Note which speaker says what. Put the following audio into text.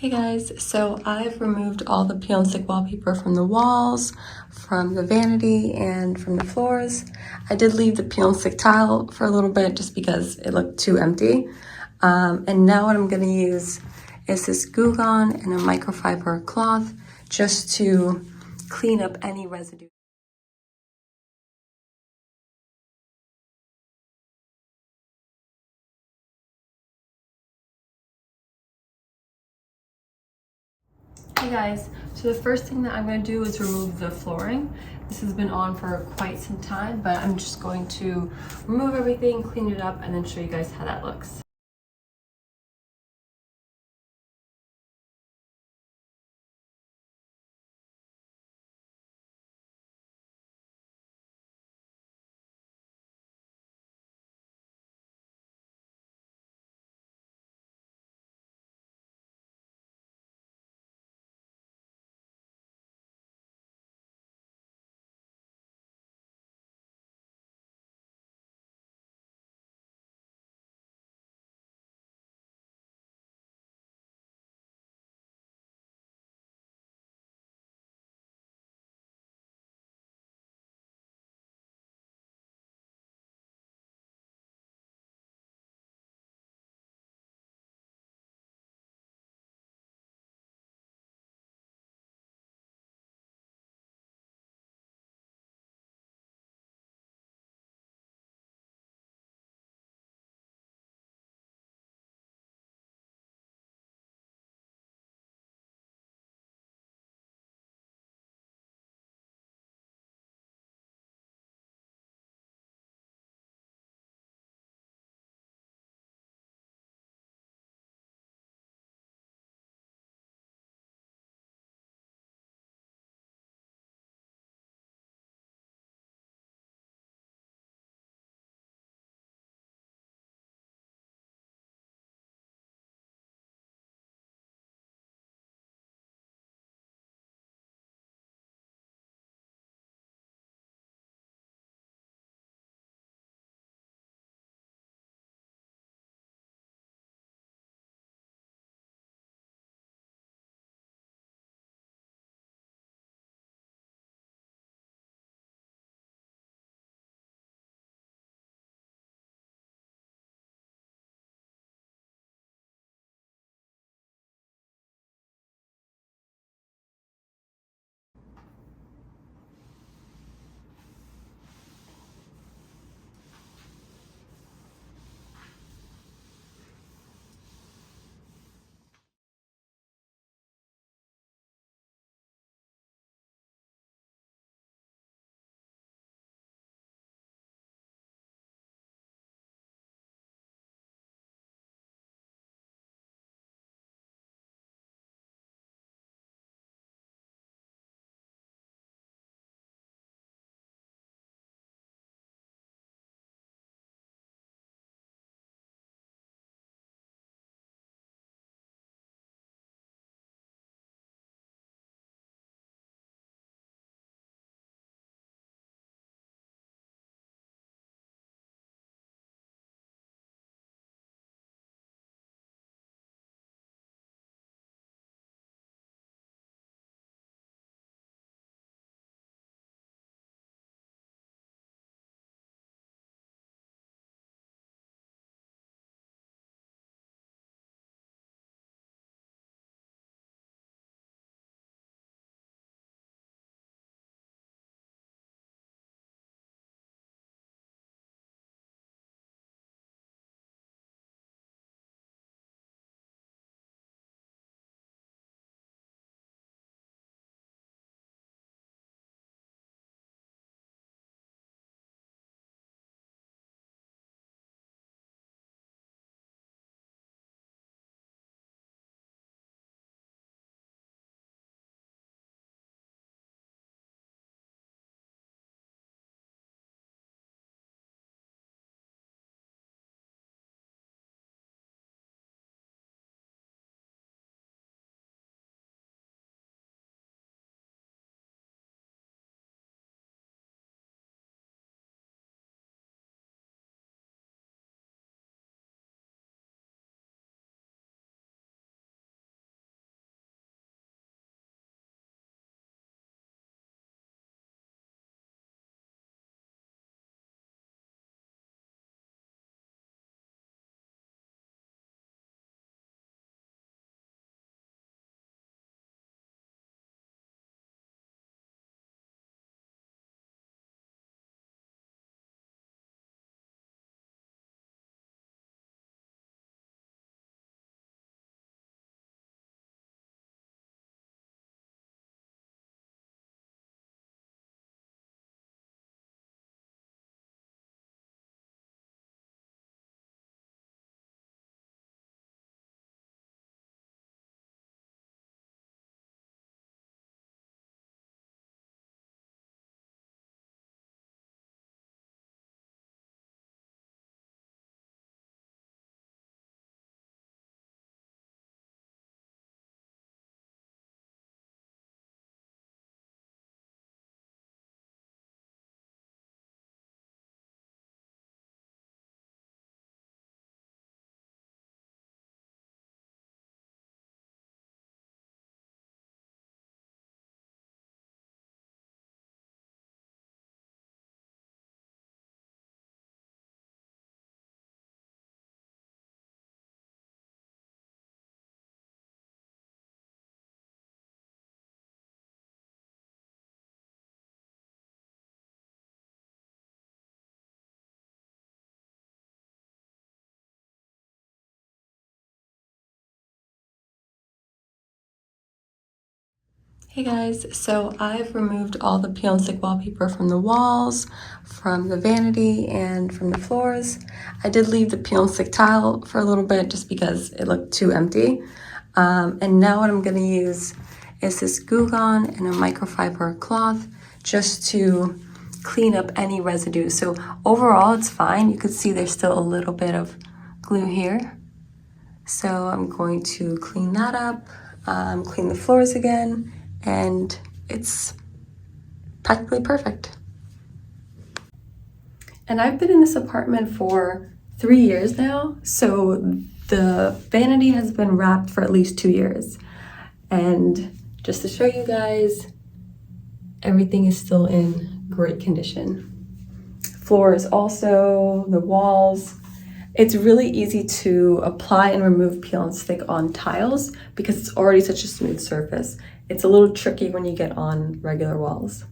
Speaker 1: Hey guys, so I've removed all the peel and stick wallpaper from the walls, from the vanity, and from the floors. I did leave the peel and stick tile for a little bit just because it looked too empty. And now what I'm gonna use is this Goo Gone and a microfiber cloth just to clean up any residue. Hey guys, so the first thing that I'm going to do is remove the flooring. This has been on for quite some time, but I'm just going to remove everything, clean it up, and then show you guys how that looks. Hey guys, so I've removed all the peel and stick wallpaper from the walls, from the vanity, and from the floors. I did leave the peel and stick tile for a little bit just because it looked too empty. And now what I'm gonna use is this Goo Gone and a microfiber cloth just to clean up any residue. So overall it's fine. You can see there's still a little bit of glue here. So I'm going to clean that up, clean the floors again, and it's practically perfect. And I've been in this apartment for 3 years now, so the vanity has been wrapped for at least 2 years. And just to show you guys, everything is still in great condition. Floors also, the walls. It's really easy to apply and remove peel and stick on tiles because it's already such a smooth surface. It's a little tricky when you get on regular walls.